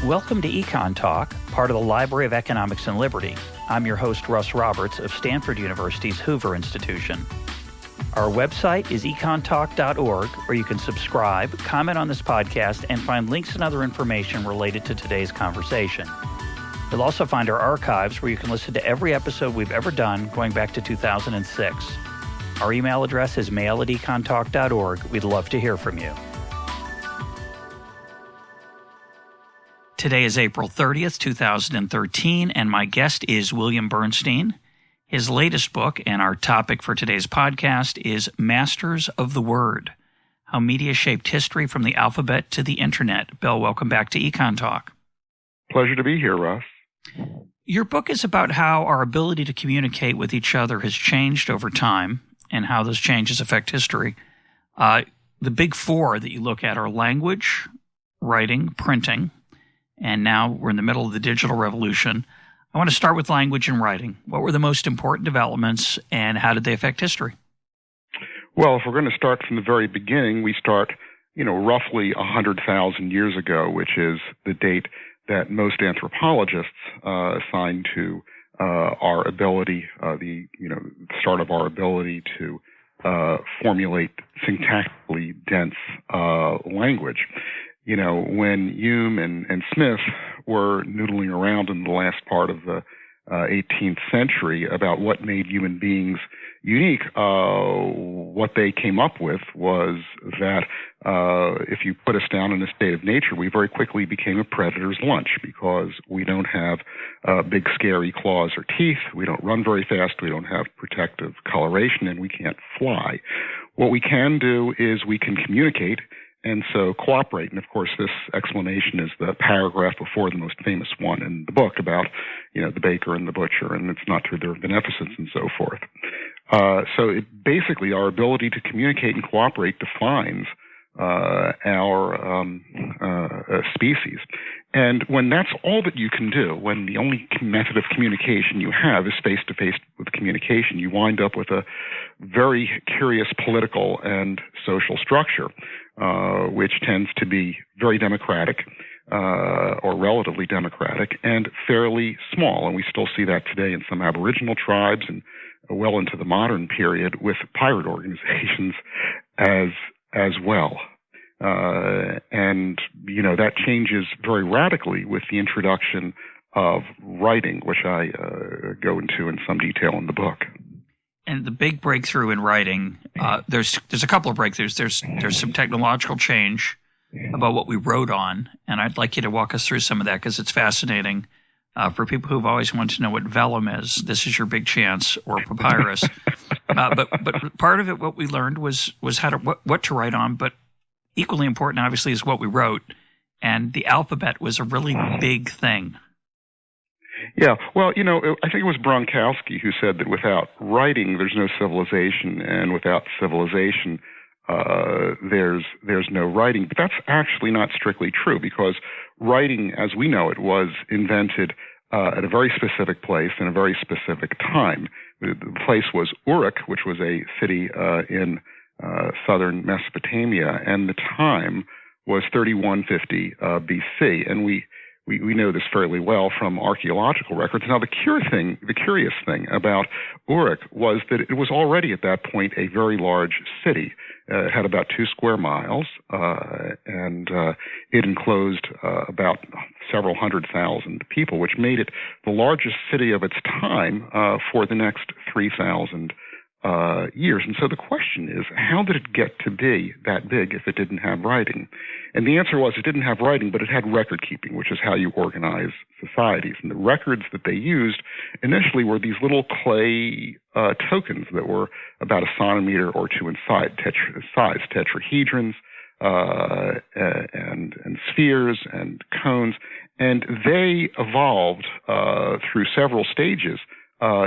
Welcome to EconTalk, part of the Library of Economics and Liberty. I'm your host, Russ Roberts of Stanford University's Hoover Institution. Our website is econtalk.org, where you can subscribe, comment on this podcast, and find links and other information related to today's conversation. You'll also find our archives, where you can listen to every episode we've ever done going back to 2006. Our email address is mail@econtalk.org. We'd love to hear from you. Today is April 30th, 2013, and my guest is William Bernstein. His latest book and our topic for today's podcast is Masters of the Word, How Media Shaped History from the Alphabet to the Internet. Bill, welcome back to EconTalk. Pleasure to be here, Russ. Your book is about how our ability to communicate with each other has changed over time and how those changes affect history. The big four that you look at are language, writing, printing, and now we're in the middle of the digital revolution. I want to start with language and writing. What were the most important developments, and how did they affect history? Well, if we're going to start from the very beginning, we start, roughly 100,000 years ago, which is the date that most anthropologists assign to our ability, the start of our ability to formulate syntactically dense language. When Hume and Smith were noodling around in the last part of the 18th century about what made human beings unique, what they came up with was that if you put us down in a state of nature, we very quickly became a predator's lunch because we don't have big scary claws or teeth, we don't run very fast, we don't have protective coloration, and we can't fly. What we can do is we can communicate, and so cooperate. And of course, this explanation is the paragraph before the most famous one in the book about, the baker and the butcher, and it's not through their beneficence and so forth. Basically, our ability to communicate and cooperate defines our species. And when that's all that you can do, when the only method of communication you have is face-to-face with communication, you wind up with a very curious political and social structure, which tends to be very democratic, or relatively democratic, and fairly small. And we still see that today in some Aboriginal tribes and well into the modern period with pirate organizations as well. That changes very radically with the introduction of writing, which I go into in some detail in the book. And the big breakthrough in writing, there's a couple of breakthroughs. There's some technological change about what we wrote on, and I'd like you to walk us through some of that because it's fascinating. For people who've always wanted to know what vellum is, this is your big chance, or papyrus. But part of it, what we learned was how to what to write on, but equally important, obviously, is what we wrote. And the alphabet was a really big thing. Yeah, well, I think it was Bronkowski who said that without writing, there's no civilization, and without civilization, there's no writing. But that's actually not strictly true, because writing, as we know it, was invented at a very specific place in a very specific time. The place was Uruk, which was a city in southern Mesopotamia, and the time was 3150 BC, and we know this fairly well from archaeological records. Now, the curious thing about Uruk was that it was already at that point a very large city. It had about 2 square miles, and it enclosed about several 100,000 people, which made it the largest city of its time for the next 3,000 years. And so the question is, how did it get to be that big if it didn't have writing? And the answer was it didn't have writing, but it had record keeping, which is how you organize societies. And the records that they used initially were these little clay tokens that were about a centimeter or two in size, tetrahedrons and spheres and cones. And they evolved through several stages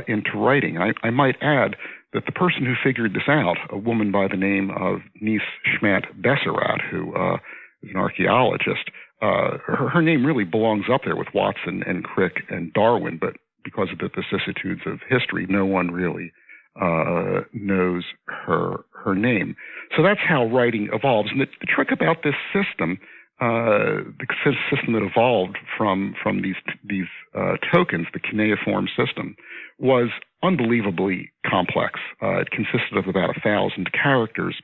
into writing. I might add that the person who figured this out, a woman by the name of Nice Schmatt-Besserat, who is an archaeologist, her name really belongs up there with Watson and Crick and Darwin, but because of the vicissitudes of history, no one really knows her name. So that's how writing evolves. And the trick about this system the system that evolved from these tokens, the cuneiform system, was unbelievably complex. It consisted of about 1,000 characters,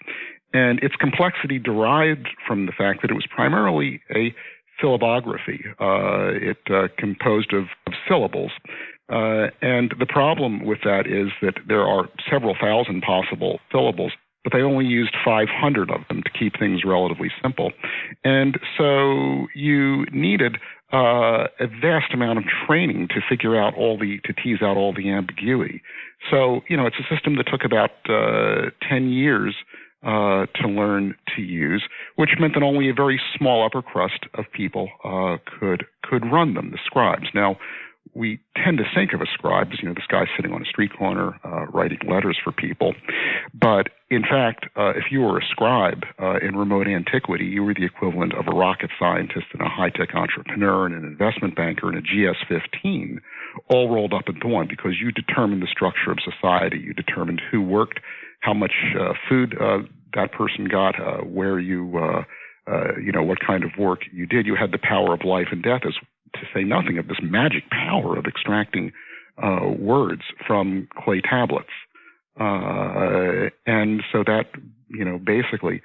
and its complexity derived from the fact that it was primarily a syllabography. It composed of syllables. And the problem with that is that there are several thousand possible syllables, but they only used 500 of them to keep things relatively simple. And so you needed a vast amount of training to figure out to tease out all the ambiguity. So, it's a system that took about 10 years to learn to use, which meant that only a very small upper crust of people could run them, the scribes. Now, we tend to think of a scribe as, this guy sitting on a street corner writing letters for people. But in fact, if you were a scribe in remote antiquity, you were the equivalent of a rocket scientist and a high-tech entrepreneur and an investment banker and a GS-15 all rolled up into one, because you determined the structure of society. You determined who worked, how much food that person got, where you, what kind of work you did. You had the power of life and death, to say nothing of this magic power of extracting words from clay tablets. And so that, basically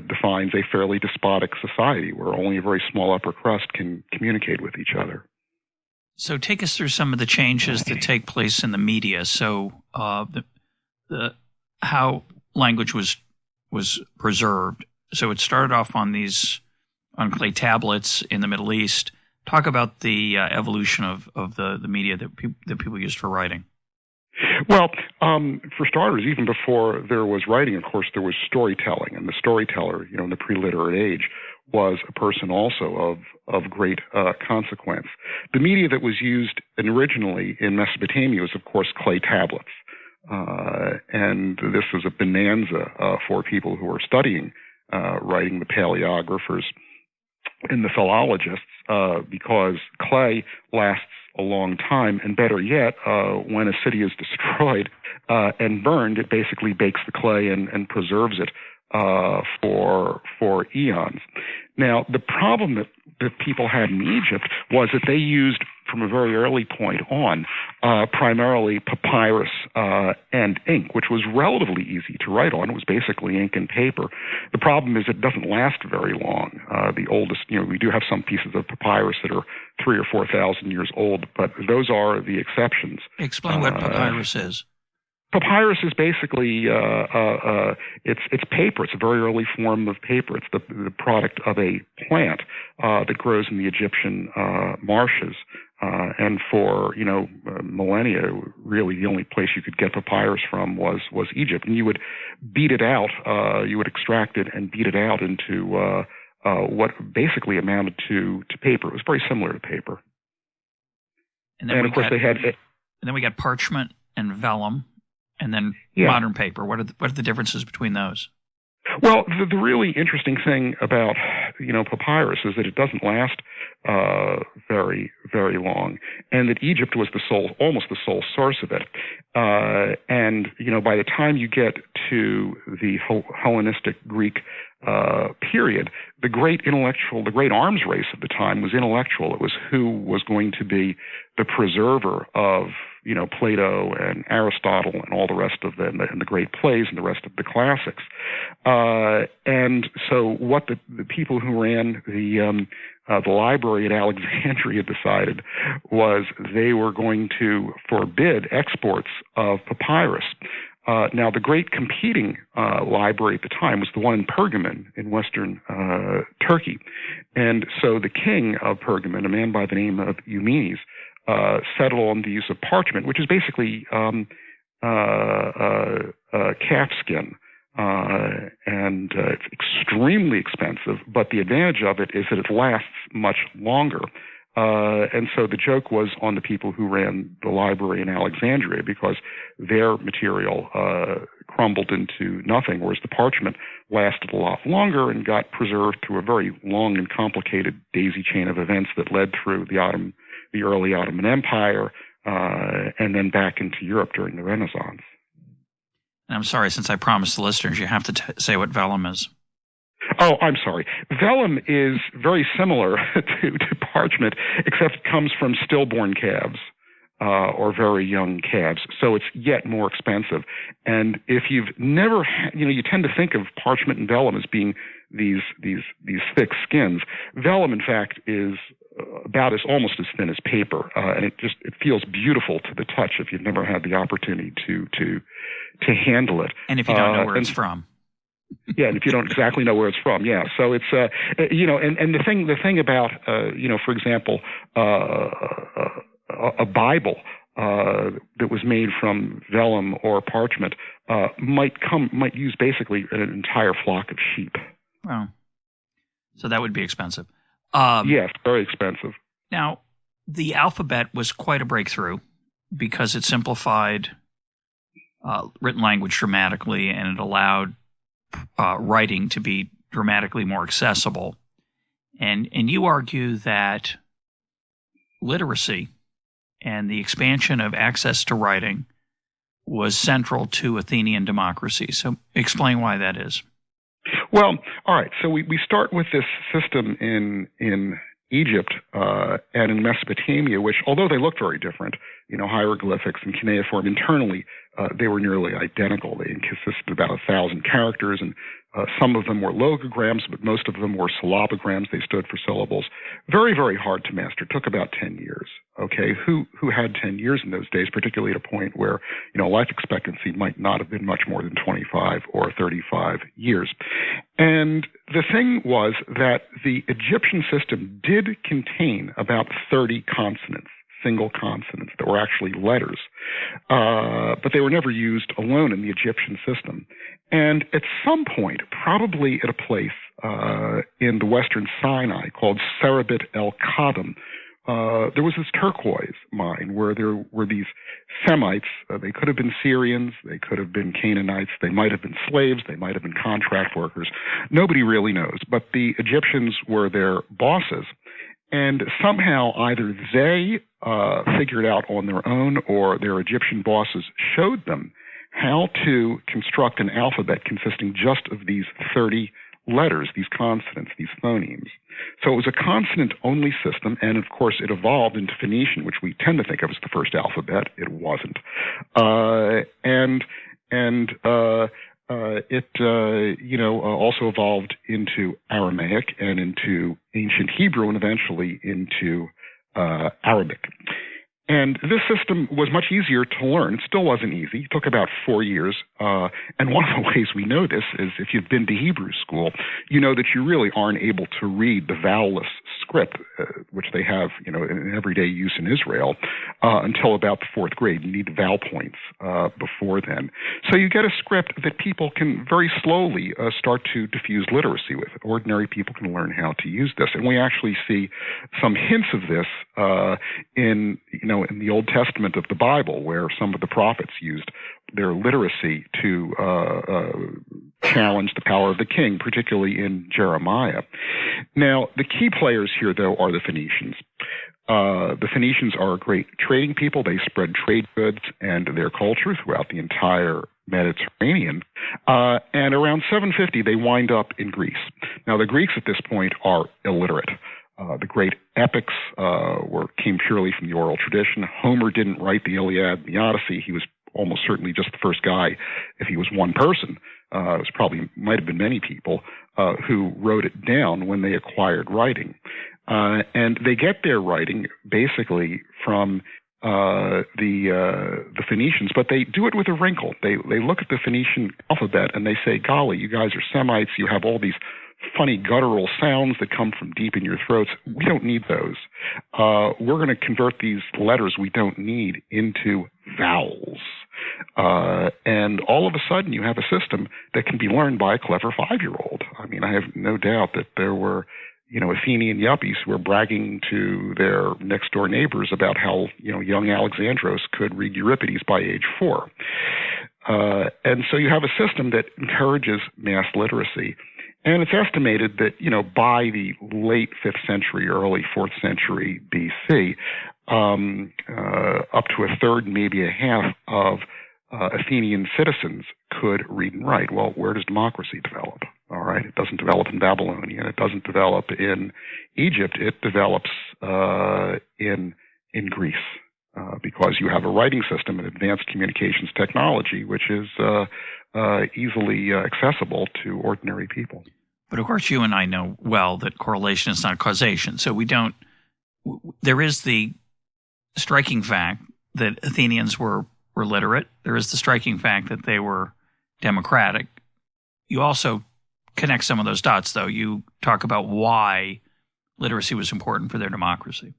defines a fairly despotic society where only a very small upper crust can communicate with each other. So take us through some of the changes that take place in the media. So how language was preserved. So it started off on clay tablets in the Middle East. Talk about the evolution of the media that people used for writing. Well, for starters, even before there was writing, of course, there was storytelling, and the storyteller, in the pre-literate age, was a person also of great consequence. The media that was used originally in Mesopotamia was, of course, clay tablets. And this was a bonanza for people who were studying writing, the paleographers and the philologists, because clay lasts a long time, and better yet, when a city is destroyed and burned, it basically bakes the clay and preserves it for eons. Now, the problem that people had in Egypt was that they used, from a very early point on, primarily papyrus and ink, which was relatively easy to write on. It was basically ink and paper. The problem is it doesn't last very long. The oldest, we do have some pieces of papyrus that are 3,000 or 4,000 years old, but those are the exceptions. Explain what papyrus is. Papyrus is basically it's paper. It's a very early form of paper. It's the product of a plant that grows in the Egyptian marshes, and for millennia, really the only place you could get papyrus from was Egypt. And you would beat it out. You would extract it and beat it out into what basically amounted to paper. It was very similar to paper. And of course they had. And then we got parchment and vellum. And then modern paper. What are the differences between those? Well, the really interesting thing about papyrus is that it doesn't last very, very long, and that Egypt was almost the sole source of it. And by the time you get to the Hellenistic Greek period, the great arms race of the time was intellectual. It was who was going to be the preserver of Plato and Aristotle and all the rest of them, and the great plays and the rest of the classics. And so what the people who ran the library at Alexandria decided was they were going to forbid exports of papyrus. Now, the great competing library at the time was the one in Pergamon in western Turkey. And so the king of Pergamon, a man by the name of Eumenes, settled on the use of parchment, which is basically calfskin. And it's extremely expensive, but the advantage of it is that it lasts much longer. And so the joke was on the people who ran the library in Alexandria, because their material crumbled into nothing, whereas the parchment lasted a lot longer and got preserved through a very long and complicated daisy chain of events that led through the early Ottoman Empire, and then back into Europe during the Renaissance. And I'm sorry, since I promised the listeners, you have to say what vellum is. Oh, I'm sorry. Vellum is very similar to parchment, except it comes from stillborn calves. Or very young calves, so it's yet more expensive. And if you've never, you tend to think of parchment and vellum as being these thick skins. Vellum, in fact, is about almost as thin as paper, and it feels beautiful to the touch if you've never had the opportunity to handle it. And if you don't know where it's from. Yeah, and if you don't exactly know where it's from, yeah. So it's and the thing about for example, a Bible that was made from vellum or parchment might use basically an entire flock of sheep. Wow. So that would be expensive. Yes, very expensive. Now, the alphabet was quite a breakthrough because it simplified written language dramatically, and it allowed writing to be dramatically more accessible. And you argue that literacy and the expansion of access to writing was central to Athenian democracy. So explain why that is. Well, all right. So we start with this system in Egypt and in Mesopotamia, which, although they looked very different, hieroglyphics and cuneiform, internally they were nearly identical. They consisted of about 1,000 characters, and some of them were logograms, but most of them were syllabograms. They stood for syllables. Very, very hard to master. It took about 10 years. Okay, who had 10 years in those days, particularly at a point where life expectancy might not have been much more than 25 or 35 years. And the thing was that the Egyptian system did contain about 30 consonants, single consonants that were actually letters, but they were never used alone in the Egyptian system. And at some point, probably at a place in the western Sinai called Serabit el-Kadam, there was this turquoise mine where there were these Semites. They could have been Syrians, they could have been Canaanites, they might have been slaves, they might have been contract workers. Nobody really knows. But the Egyptians were their bosses. And somehow either they figured out on their own, or their Egyptian bosses showed them how to construct an alphabet consisting just of these 30 letters, these consonants, these phonemes. So it was a consonant-only system, and of course it evolved into Phoenician, which we tend to think of as the first alphabet. It wasn't. It also evolved into Aramaic and into ancient Hebrew and eventually into Arabic. And this system was much easier to learn. It still wasn't easy. It took about 4 years. And one of the ways we know this is if you've been to Hebrew school, you know that you really aren't able to read the vowelless script, which they have, in everyday use in Israel, until about the 4th grade. You need vowel points before then. So you get a script that people can very slowly start to diffuse literacy with. Ordinary people can learn how to use this. And we actually see some hints of this in the Old Testament of the Bible, where some of the prophets used their literacy to challenge the power of the king, particularly in Jeremiah. Now, the key players here, though, are the Phoenicians. The Phoenicians are great trading people. They spread trade goods and their culture throughout the entire Mediterranean. And around 750, they wind up in Greece. Now, the Greeks at this point are illiterate. The great epics came purely from the oral tradition. Homer didn't write the Iliad and the Odyssey. He was almost certainly just the first guy, if he was one person. It might have been many people who wrote it down when they acquired writing. And they get their writing basically from the Phoenicians, but they do it with a wrinkle. They look at the Phoenician alphabet and they say, golly, you guys are Semites. You have all these funny guttural sounds that come from deep in your throats. We don't need those. We're going to convert these letters we don't need into vowels. And all of a sudden you have a system that can be learned by a clever 5-year-old. I mean, I have no doubt that there were, Athenian yuppies who were bragging to their next door neighbors about how, young Alexandros could read Euripides by age 4. And so you have a system that encourages mass literacy. And it's estimated that, by the late 5th century, early 4th century BC, up to a third, maybe a half of Athenian citizens could read and write. Well, where does democracy develop? All right, it doesn't develop in Babylonian. It doesn't develop in Egypt. It develops in Greece because you have a writing system and advanced communications technology, which is easily accessible to ordinary people. But of course, you and I know well that correlation is not causation. So we don't. There is the striking fact that Athenians were literate. There is the striking fact that they were democratic. You also connect some of those dots, though. You talk about why literacy was important for their democracy.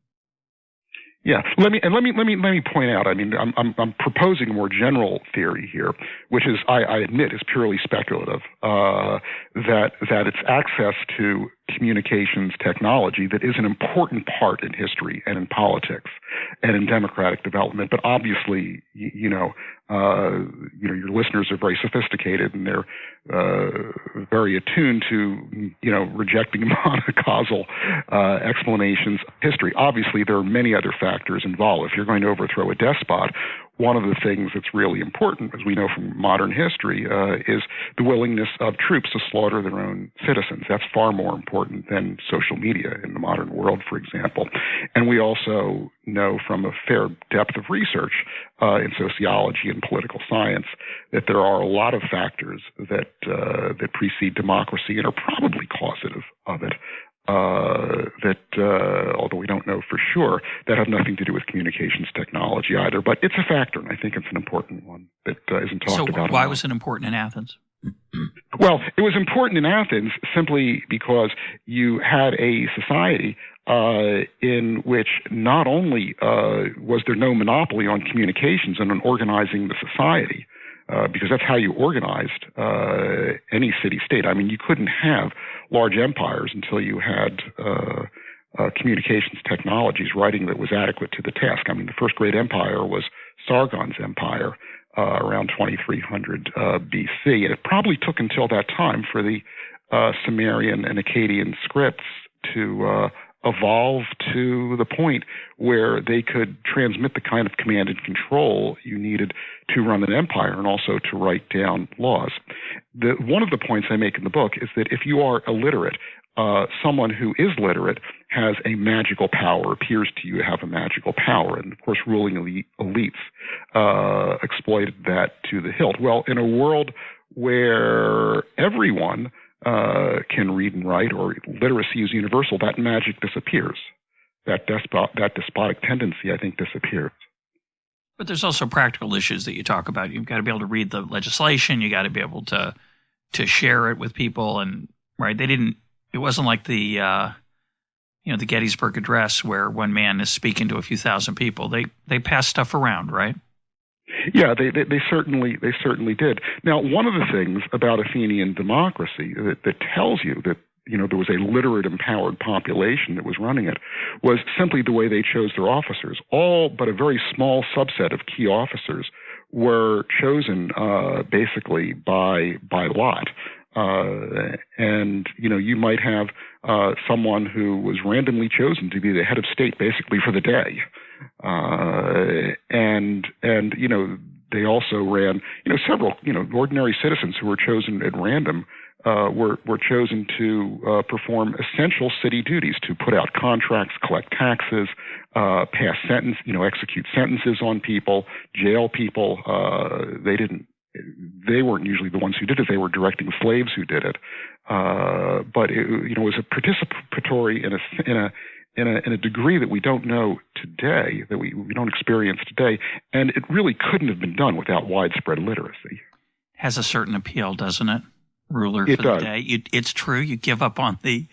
Yeah, let me point out. I mean, I'm proposing a more general theory here, which is, I admit, is purely speculative. That it's access to communications technology that is an important part in history and in politics and in democratic development. But obviously, your listeners are very sophisticated and they're very attuned to rejecting monocausal explanations of history. Obviously, there are many other factors involved. If you're going to overthrow a despot, one of the things that's really important, as we know from modern history, is the willingness of troops to slaughter their own citizens. That's far more important than social media in the modern world, for example. And we also know from a fair depth of research in sociology and political science that there are a lot of factors that precede democracy and are probably causative of it. Although we don't know for sure, that have nothing to do with communications technology either. But it's a factor, and I think it's an important one that isn't talked about. So why was it important in Athens? Well, it was important in Athens simply because you had a society in which not only was there no monopoly on communications and on organizing the society, because that's how you organized any city-state. I mean, you couldn't have large empires until you had communications technologies, writing that was adequate to the task. I mean, the first great empire was Sargon's empire around 2300 BC, and it probably took until that time for the Sumerian and Akkadian scripts to evolve to the point where they could transmit the kind of command and control you needed to run an empire and also to write down laws. One of the points I make in the book is that if you are illiterate, someone who is literate has a magical power, appears to you to have a magical power. And, of course, ruling elites exploited that to the hilt. Well, in a world where everyone can read and write, or literacy is universal, that magic disappears. That despotic tendency, I think, disappears. But there's also practical issues that you talk about. You've got to be able to read the legislation. You got to be able to share it with people. And right, it wasn't like the the Gettysburg Address where one man is speaking to a few thousand people. They pass stuff around, right? Yeah, they certainly did. Now, one of the things about Athenian democracy that tells you that there was a literate, empowered population that was running it was simply the way they chose their officers. All but a very small subset of key officers were chosen basically by lot. And you might have someone who was randomly chosen to be the head of state basically for the day. And they also ran, several, ordinary citizens who were chosen at random were chosen to perform essential city duties, to put out contracts, collect taxes, pass sentence, execute sentences on people, jail people. They weren't usually the ones who did it. They were directing slaves who did it. But it was a participatory in a degree that we don't know today, that we don't experience today, and it really couldn't have been done without widespread literacy. Has a certain appeal, doesn't it? Ruler for the day. It's true. You give up on the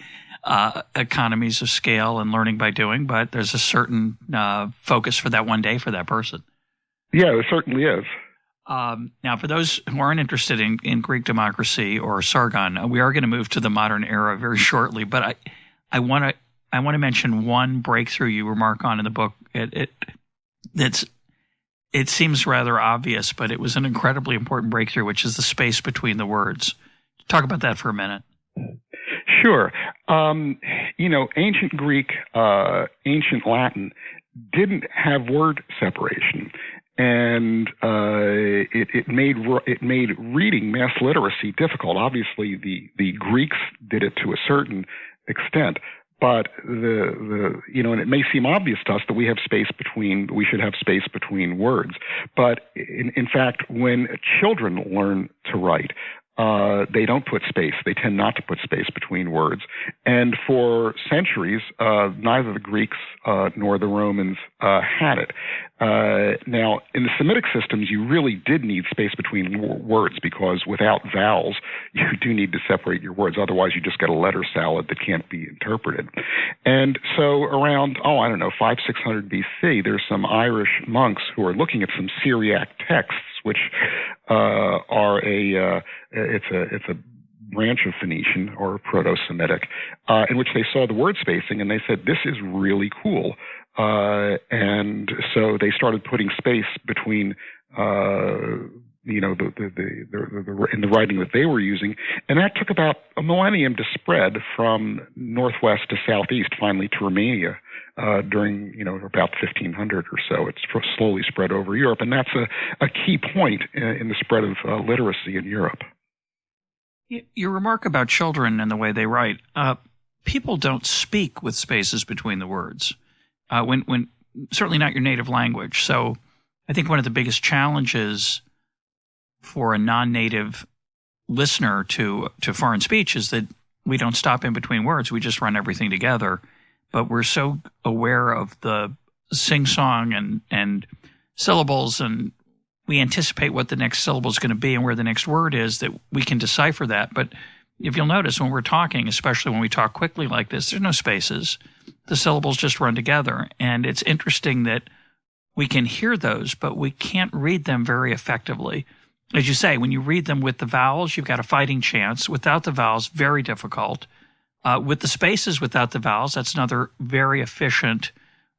economies of scale and learning by doing, but there's a certain focus for that one day for that person. Yeah, there certainly is. Now, for those who aren't interested in Greek democracy or Sargon, we are going to move to the modern era very shortly. But I want to mention one breakthrough you remark on in the book. It seems rather obvious, but it was an incredibly important breakthrough, which is the space between the words. Talk about that for a minute. Sure. Ancient Greek, ancient Latin didn't have word separation. and it made reading mass literacy difficult. Obviously, the Greeks did it to a certain extent, but and it may seem obvious to us that we should have space between words, but in fact, when children learn to write, they don't put space. They tend not to put space between words. And for centuries, neither the Greeks nor the Romans had it. Now, in the Semitic systems, you really did need space between words, because without vowels, you do need to separate your words. Otherwise, you just get a letter salad that can't be interpreted. And so around, 500-600 BC, there's some Irish monks who are looking at some Syriac texts, which are it's a branch of Phoenician or Proto-Semitic, in which they saw the word spacing, and they said, this is really cool. And so they started putting space between, in the writing that they were using, and that took about a millennium to spread from northwest to southeast, finally to Romania. During, about 1500 or so. It's slowly spread over Europe, and that's a key point in the spread of literacy in Europe. Your remark about children and the way they write, people don't speak with spaces between the words, when certainly not your native language. So I think one of the biggest challenges for a non-native listener to foreign speech is that we don't stop in between words. We just run everything together. But we're so aware of the sing-song and syllables, and we anticipate what the next syllable is going to be and where the next word is, that we can decipher that. But if you'll notice, when we're talking, especially when we talk quickly like this, there's no spaces. The syllables just run together. And it's interesting that we can hear those, but we can't read them very effectively. As you say, when you read them with the vowels, you've got a fighting chance. Without the vowels, very difficult. With the spaces without the vowels, that's another very efficient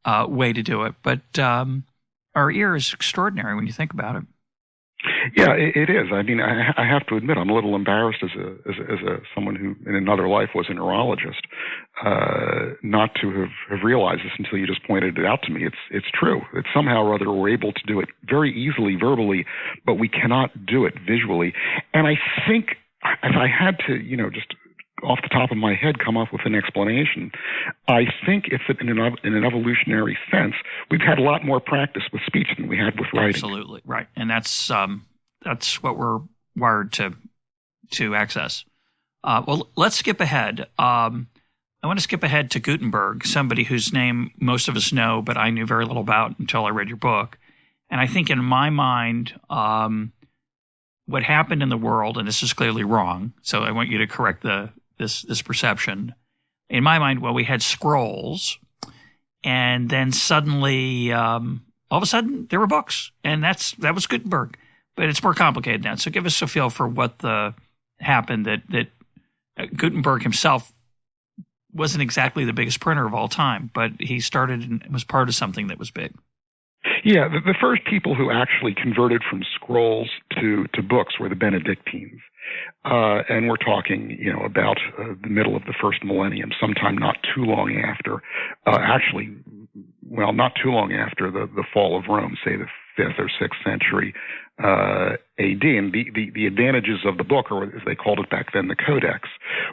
way to do it. But our ear is extraordinary when you think about it. Yeah, it is. I mean, I have to admit, I'm a little embarrassed as someone who in another life was a neurologist, not to have realized this until you just pointed it out to me. It's true. It's somehow or other we're able to do it very easily verbally, but we cannot do it visually. And I think if I had to, just off the top of my head come up with an explanation, I think it's that in an evolutionary sense, we've had a lot more practice with speech than we had with writing. Absolutely, right. And that's what we're wired to access. Well, let's skip ahead. I want to skip ahead to Gutenberg, somebody whose name most of us know, but I knew very little about until I read your book. And I think in my mind, what happened in the world, and this is clearly wrong, so I want you to correct this perception. In my mind, we had scrolls, and then suddenly, all of a sudden, there were books, and that was Gutenberg. But it's more complicated than that. So give us a feel for what happened, that Gutenberg himself wasn't exactly the biggest printer of all time, but he started and was part of something that was big. Yeah, the first people who actually converted from scrolls to books were the Benedictines. And we're talking, about the middle of the first millennium, sometime not too long after, not too long after the fall of Rome, say the 5th or 6th century AD. And the advantages of the book, or as they called it back then, the codex,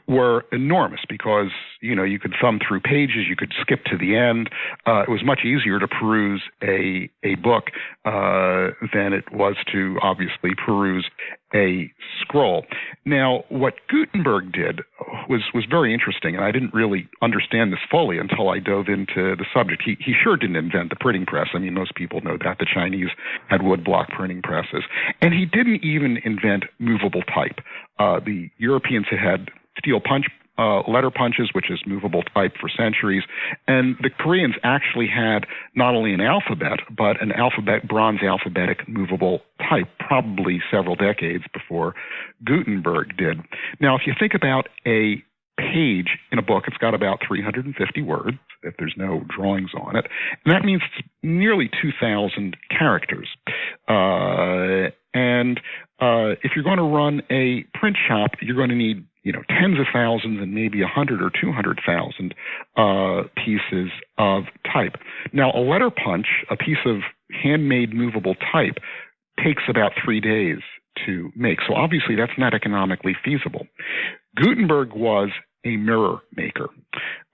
were enormous because, you could thumb through pages, you could skip to the end. It was much easier to peruse a book than it was to obviously peruse a scroll. Now, what Gutenberg did was very interesting, and I didn't really understand this fully until I dove into the subject. He sure didn't invent the printing press. I mean, most people know that. The Chinese had woodblock printing presses. And he didn't even invent movable type. The Europeans had steel letter punches, which is movable type, for centuries. And the Koreans actually had not only an alphabet, but an bronze alphabetic movable type, probably several decades before Gutenberg did. Now, if you think about a page in a book, it's got about 350 words, if there's no drawings on it. And that means it's nearly 2,000 characters. And if you're going to run a print shop, you're going to need tens of thousands and maybe 100 or 200,000 pieces of type. Now, a letter punch, a piece of handmade movable type takes about 3 days to make. So obviously that's not economically feasible. Gutenberg was a mirror maker.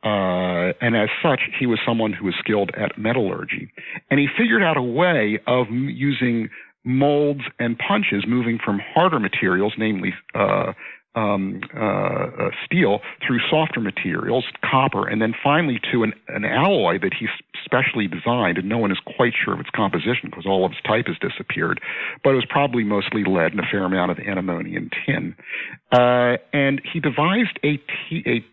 And as such, he was someone who was skilled at metallurgy. And he figured out a way of using molds and punches moving from harder materials, namely steel, through softer materials, copper, and then finally to an alloy that he specially designed, and no one is quite sure of its composition because all of its type has disappeared, but it was probably mostly lead and a fair amount of antimony and tin. And he devised a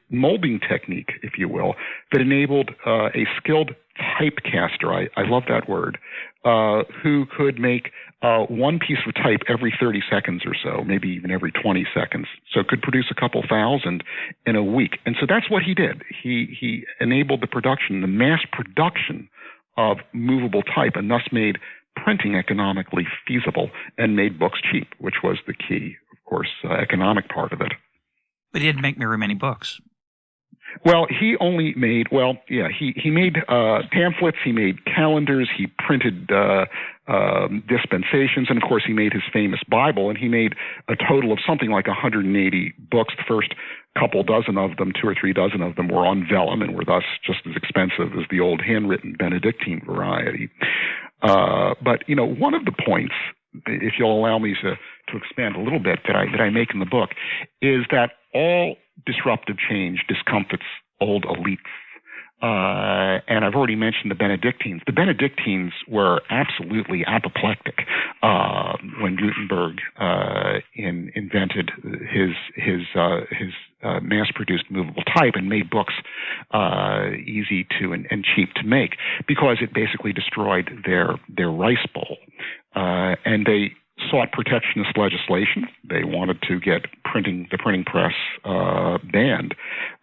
molding technique, if you will, that enabled a skilled typecaster, I love that word, who could make one piece of type every 30 seconds or so, maybe even every 20 seconds. So it could produce a couple thousand in a week. And so that's what he did. He enabled the mass production of movable type, and thus made printing economically feasible and made books cheap, which was the key, of course, economic part of it. But he didn't make very many books. Well, he only made, he made pamphlets, he made calendars, he printed dispensations, and of course he made his famous Bible, and he made a total of something like 180 books. The first couple dozen of them, 2 or 3 dozen of them, were on vellum and were thus just as expensive as the old handwritten Benedictine variety. But, one of the points, if you'll allow me to expand a little bit, that I make in the book, is that all disruptive change discomfits old elites. And I've already mentioned the Benedictines. The Benedictines were absolutely apoplectic when Gutenberg invented his mass-produced movable type and made books easy to and cheap to make, because it basically destroyed their rice bowl. And they sought protectionist legislation. They wanted to get the printing press banned.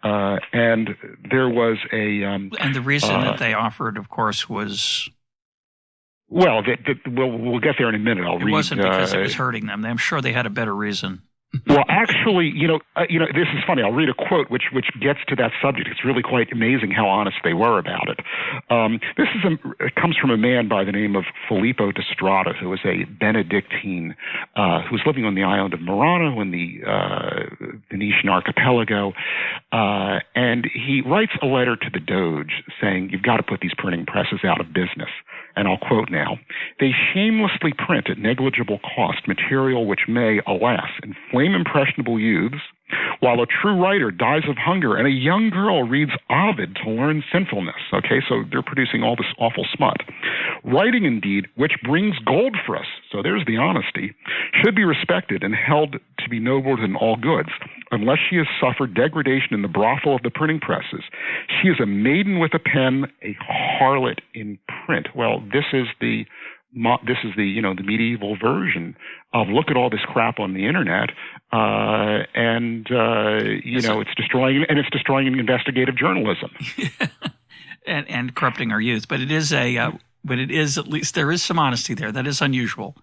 And there was and the reason that they offered, of course, was... Well, we'll get there in a minute. It wasn't because it was hurting them. I'm sure they had a better reason. Well, actually, this is funny. I'll read a quote which gets to that subject. It's really quite amazing how honest they were about it. It comes from a man by the name of Filippo de Strada, who was a Benedictine who was living on the island of Murano in the Venetian archipelago, and he writes a letter to the Doge saying, "You've got to put these printing presses out of business." And I'll quote now, "They shamelessly print at negligible cost material which may, alas, inflame impressionable youths, while a true writer dies of hunger and a young girl reads Ovid to learn sinfulness." Okay, so they're producing all this awful smut. "Writing, indeed, which brings gold for us," so there's the honesty, "should be respected and held to be nobler than all goods, unless she has suffered degradation in the brothel of the printing presses. She is a maiden with a pen, a harlot in print." Well, this is the the medieval version of look at all this crap on the internet, it's destroying investigative journalism. and corrupting our youth. But it is at least there is some honesty there. That is unusual.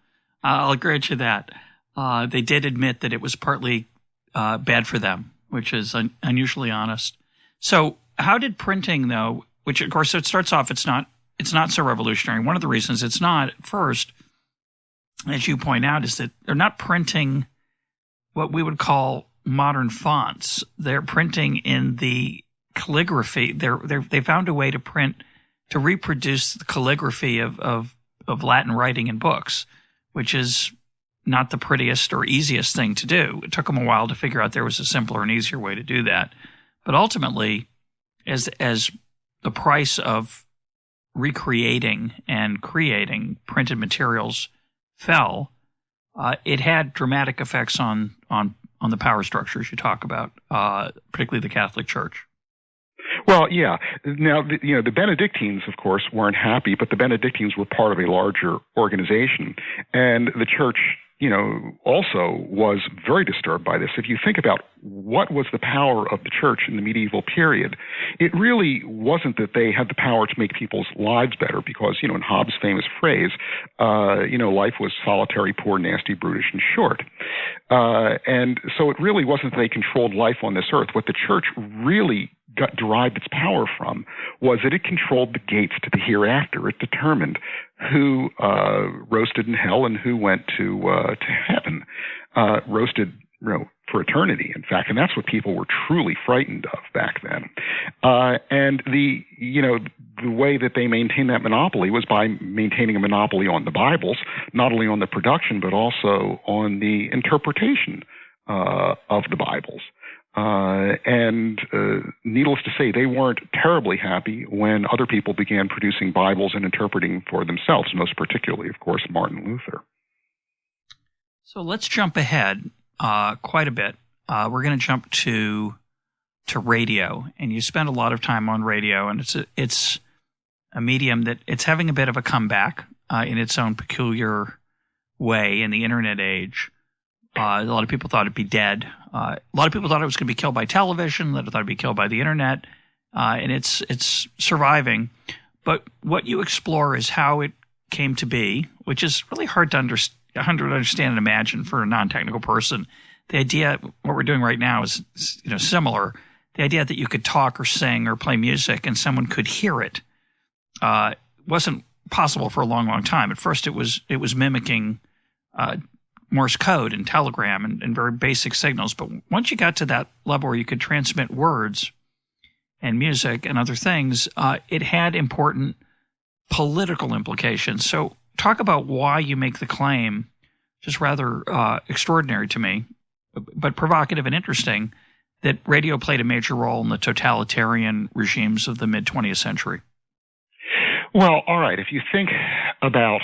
I'll grant you that. They did admit that it was partly bad for them, which is unusually honest. So how did printing, though, which of course it starts off, it's not so revolutionary. One of the reasons it's not at first, as you point out, is that they're not printing what we would call modern fonts. They're printing in the calligraphy. They found a way to reproduce the calligraphy of Latin writing in books, which is not the prettiest or easiest thing to do. It took them a while to figure out there was a simpler and easier way to do that. But ultimately, as the price of recreating and creating printed materials fell, it had dramatic effects on the power structures you talk about, particularly the Catholic Church. Well, yeah. Now, the Benedictines, of course, weren't happy, but the Benedictines were part of a larger organization, and the church, also was very disturbed by this. If you think about what was the power of the church in the medieval period, it really wasn't that they had the power to make people's lives better, because, in Hobbes' famous phrase, life was solitary, poor, nasty, brutish, and short. And so it really wasn't that they controlled life on this earth. What the church really derived its power from was that it controlled the gates to the hereafter. It determined who roasted in hell and who went to heaven, roasted for eternity, in fact, and that's what people were truly frightened of back then. And the way that they maintained that monopoly was by maintaining a monopoly on the Bibles, not only on the production but also on the interpretation of the Bibles. And needless to say, they weren't terribly happy when other people began producing Bibles and interpreting for themselves, most particularly, of course, Martin Luther. So let's jump ahead quite a bit. We're going to jump to radio, and you spend a lot of time on radio, and it's a medium that it's having a bit of a comeback in its own peculiar way in the internet age. A lot of people thought it'd be dead. A lot of people thought it was going to be killed by television, that it thought it'd be killed by the internet, and it's surviving. But what you explore is how it came to be, which is really hard to understand and imagine for a non-technical person. The idea, what we're doing right now is similar. The idea that you could talk or sing or play music and someone could hear it wasn't possible for a long, long time. At first, it was mimicking Morse code and telegram and very basic signals. But once you got to that level where you could transmit words and music and other things, it had important political implications. So talk about why you make the claim, just rather extraordinary to me, but provocative and interesting, that radio played a major role in the totalitarian regimes of the mid-20th century. Well, all right. If you think about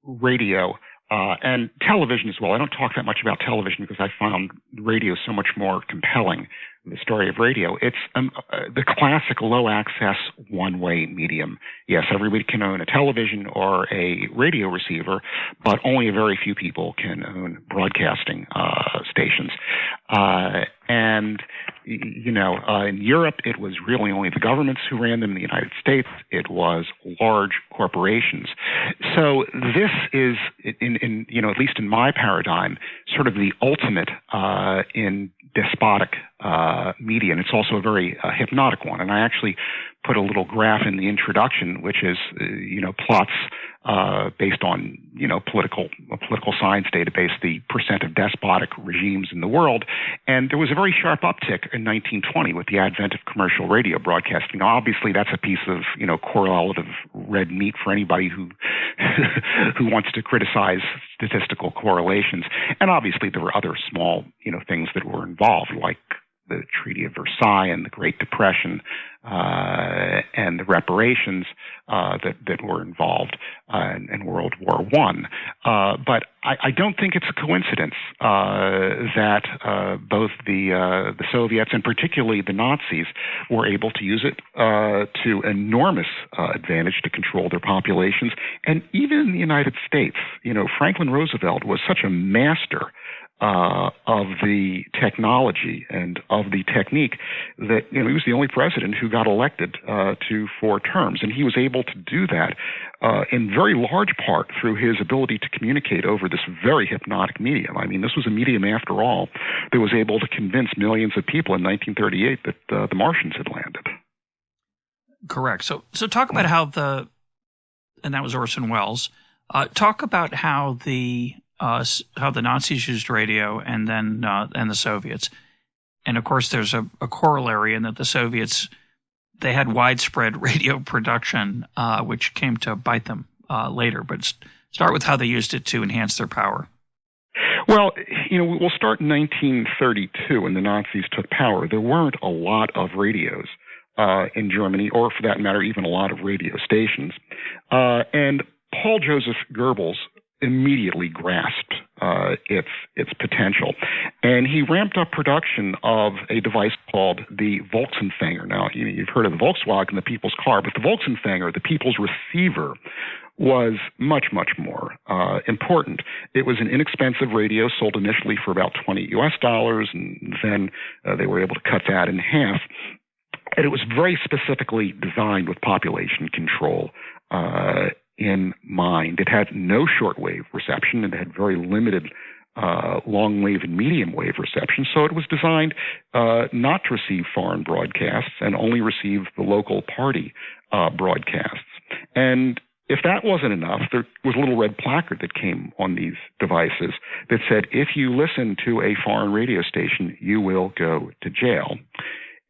radio and television as well, I don't talk that much about television because I found radio so much more compelling than the story of radio. It's the classic low-access one-way medium. Yes, everybody can own a television or a radio receiver, but only a very few people can own broadcasting stations. And in Europe, it was really only the governments who ran them. In the United States, it was large corporations. So this is, at least in my paradigm, sort of the ultimate in despotic media, and it's also a very hypnotic one. And I actually put a little graph in the introduction, which is, plots based on, a political science database, the percent of despotic regimes in the world. And there was a very sharp uptick in 1920 with the advent of commercial radio broadcasting. Obviously, that's a piece of, correlative red meat for anybody who who wants to criticize statistical correlations. And obviously, there were other small, things that were involved, like the Treaty of Versailles and the Great Depression and the reparations that were involved in World War I. But I don't think it's a coincidence that both the Soviets and particularly the Nazis were able to use it to enormous advantage to control their populations. And even in the United States, Franklin Roosevelt was such a master of the technology and of the technique that he was the only president who got elected to 4 terms, and he was able to do that in very large part through his ability to communicate over this very hypnotic medium. I mean, this was a medium, after all, that was able to convince millions of people in 1938 that the Martians had landed. Correct. So talk about how and that was Orson Welles. Talk about how the Nazis used radio and then and the Soviets. And of course, there's a corollary in that the Soviets, they had widespread radio production, which came to bite them later. But start with how they used it to enhance their power. Well, we'll start in 1932 when the Nazis took power. There weren't a lot of radios in Germany, or for that matter, even a lot of radio stations. And Paul Joseph Goebbels immediately grasped its potential, and he ramped up production of a device called the Volksempfänger. Now, you've heard of the Volkswagen, the people's car, but the Volksempfänger, the people's receiver, was much, much more important. It was an inexpensive radio sold initially for about $20 US, and then they were able to cut that in half. And it was very specifically designed with population control in mind. It had no shortwave reception. It had very limited long wave and medium wave reception. So it was designed not to receive foreign broadcasts and only receive the local party broadcasts. And if that wasn't enough, there was a little red placard that came on these devices that said, if you listen to a foreign radio station, you will go to jail.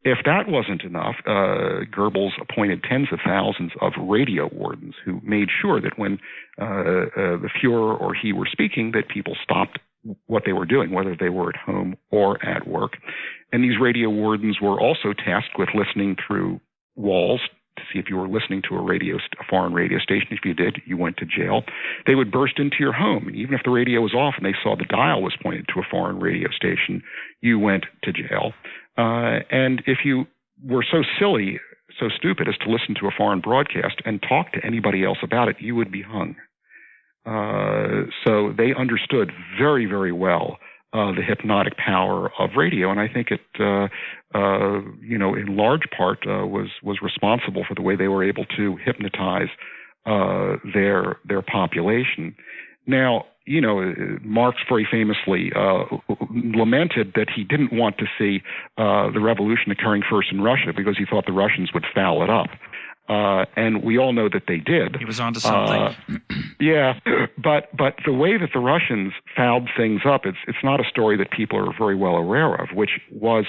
If that wasn't enough, Goebbels appointed tens of thousands of radio wardens who made sure that when the Fuhrer or he were speaking, that people stopped what they were doing, whether they were at home or at work. And these radio wardens were also tasked with listening through walls to see if you were listening to a foreign radio station. If you did, you went to jail. They would burst into your home, and even if the radio was off and they saw the dial was pointed to a foreign radio station, you went to jail. And if you were so silly, so stupid as to listen to a foreign broadcast and talk to anybody else about it, you would be hung. So they understood very, very well the hypnotic power of radio, and I think it, in large part, was responsible for the way they were able to hypnotize their population. Now, Marx very famously lamented that he didn't want to see the revolution occurring first in Russia because he thought the Russians would foul it up. And we all know that they did. He was onto something. Yeah, but the way that the Russians fouled things up, it's not a story that people are very well aware of, which was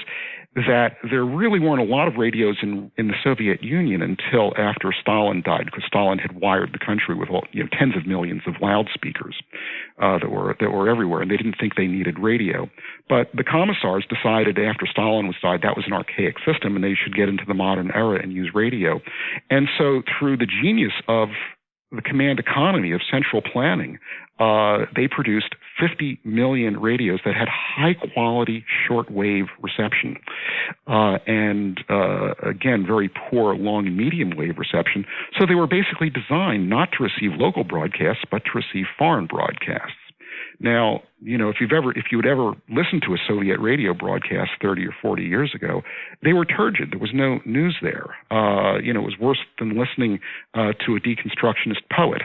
that there really weren't a lot of radios in the Soviet Union until after Stalin died, because Stalin had wired the country with tens of millions of loudspeakers that were everywhere, and they didn't think they needed radio. But the commissars decided after Stalin was died that was an archaic system, and they should get into the modern era and use radio. And so through the genius of the command economy of central planning, they produced 50 million radios that had high-quality shortwave reception and, again, very poor long and medium wave reception. So they were basically designed not to receive local broadcasts, but to receive foreign broadcasts. Now, if you would ever listen to a Soviet radio broadcast 30 or 40 years ago, they were turgid. There was no news there. It was worse than listening to a deconstructionist poet.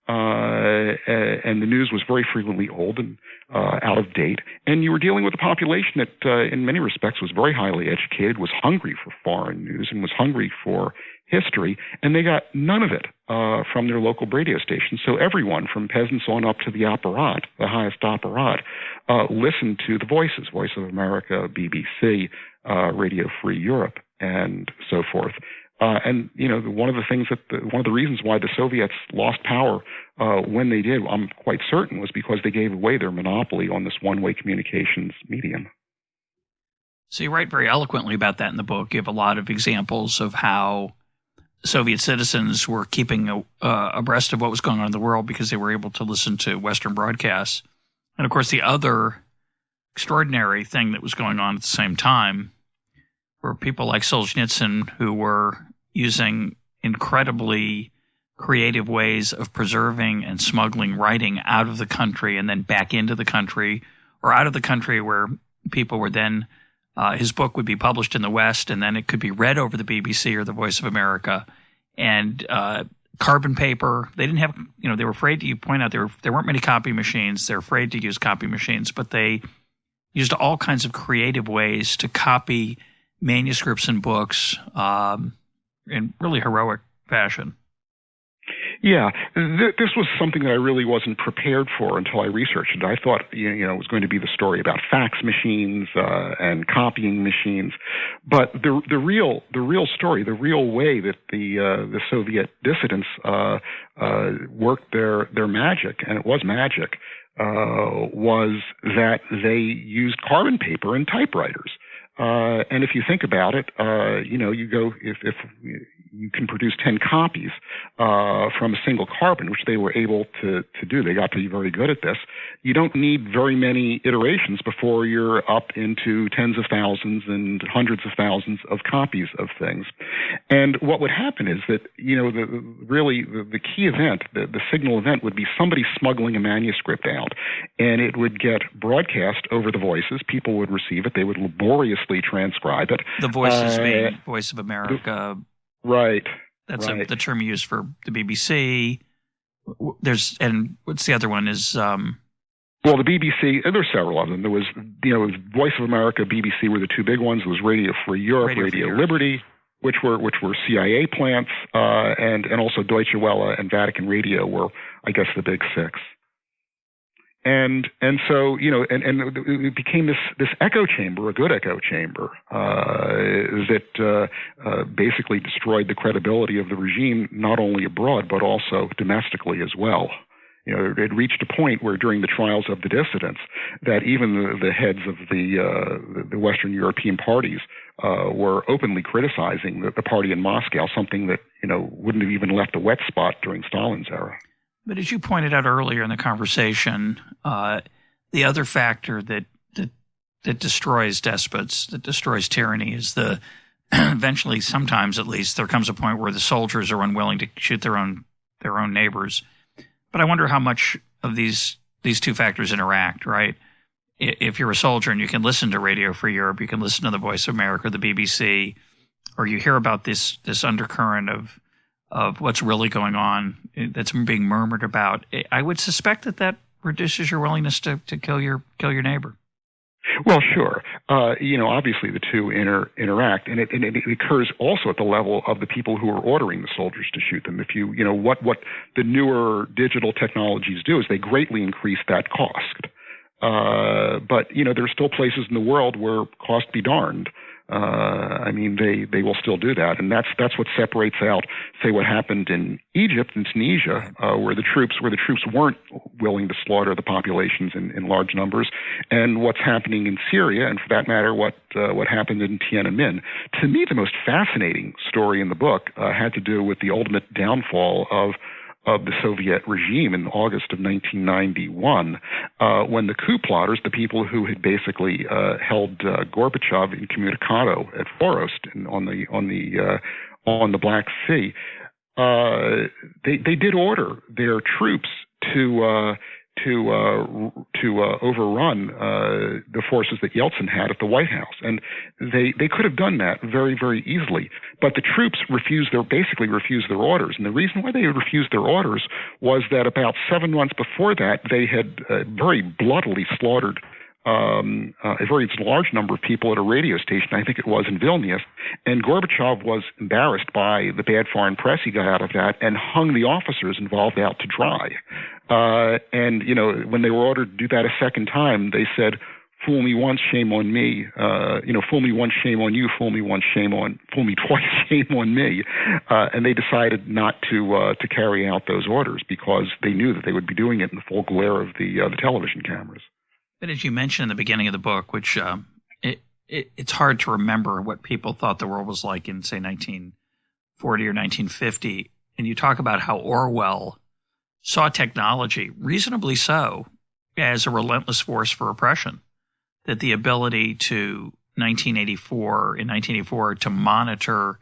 And the news was very frequently old and out of date. And you were dealing with a population that, in many respects, was very highly educated, was hungry for foreign news, and was hungry for history, and they got none of it from their local radio stations. So everyone, from peasants on up to the operatic, the highest operatic, listened to the voices, Voice of America, BBC, Radio Free Europe, and so forth. And one of the reasons why the Soviets lost power when they did, I'm quite certain, was because they gave away their monopoly on this one-way communications medium. So you write very eloquently about that in the book. You have a lot of examples of how Soviet citizens were keeping abreast of what was going on in the world because they were able to listen to Western broadcasts. And, of course, the other extraordinary thing that was going on at the same time were people like Solzhenitsyn who were using incredibly creative ways of preserving and smuggling writing out of the country and then back into the country, or out of the country where people were then his book would be published in the West, and then it could be read over the BBC or the Voice of America. And carbon paper, they didn't have, they were afraid to, you point out there weren't many copy machines. They're afraid to use copy machines, but they used all kinds of creative ways to copy manuscripts and books in really heroic fashion. Yeah, this was something that I really wasn't prepared for until I researched it. I thought, it was going to be the story about fax machines and copying machines, but the real story, the real way that the Soviet dissidents worked their magic, and it was magic, was that they used carbon paper and typewriters. And if you think about it, you go if you can produce 10 copies from a single carbon, which they were able to do. They got to be very good at this. You don't need very many iterations before you're up into tens of thousands and hundreds of thousands of copies of things. And what would happen is that, the key event, the signal event would be somebody smuggling a manuscript out, and it would get broadcast over the voices. People would receive it. They would laboriously transcribe it. The voices being Voice of America. Right. That's the term used for the BBC. And what's the other one is Well, the BBC, and there were several of them. There was, Voice of America, BBC were the two big ones. There was Radio Free Europe, Radio Liberty, which were CIA plants, and also Deutsche Welle and Vatican Radio were, I guess, the big six. And so, it became this echo chamber, a good echo chamber, that basically destroyed the credibility of the regime, not only abroad, but also domestically as well. It reached a point where during the trials of the dissidents, that even the heads of the Western European parties were openly criticizing the party in Moscow, something that, wouldn't have even left a wet spot during Stalin's era. But as you pointed out earlier in the conversation, the other factor that destroys despots, that destroys tyranny, is eventually, sometimes at least, there comes a point where the soldiers are unwilling to shoot their own neighbors. But I wonder how much of these two factors interact, right? If you're a soldier and you can listen to Radio Free Europe, you can listen to the Voice of America, the BBC, or you hear about this undercurrent of what's really going on that's being murmured about, I would suspect that reduces your willingness to kill your neighbor. Well, sure. Obviously the two interact, and it occurs also at the level of the people who are ordering the soldiers to shoot them. If what the newer digital technologies do is they greatly increase that cost. But there are still places in the world where cost be darned. They will still do that, and that's what separates out, say, what happened in Egypt and Tunisia, where the troops weren't willing to slaughter the populations in large numbers, and what's happening in Syria, and for that matter, what happened in Tiananmen. To me, the most fascinating story in the book had to do with the ultimate downfall of the Soviet regime in August of 1991, when the coup plotters, the people who had basically held Gorbachev incommunicado at Forost on the Black Sea, they did order their troops to overrun the forces that Yeltsin had at the White House, and they could have done that very, very easily. But the troops basically refused their orders, and the reason why they refused their orders was that about 7 months before that they had very bloodily slaughtered a very large number of people at a radio station, I think it was in Vilnius, and Gorbachev was embarrassed by the bad foreign press he got out of that and hung the officers involved out to dry. And when they were ordered to do that a second time, they said, "Fool me once, shame on me. Fool me once, shame on you. Fool me twice, shame on me." And they decided not to carry out those orders because they knew that they would be doing it in the full glare of the television cameras. But as you mentioned in the beginning of the book, which it's hard to remember what people thought the world was like in, say, 1940 or 1950, and you talk about how Orwell saw technology, reasonably so, as a relentless force for oppression, that the ability in 1984, to monitor,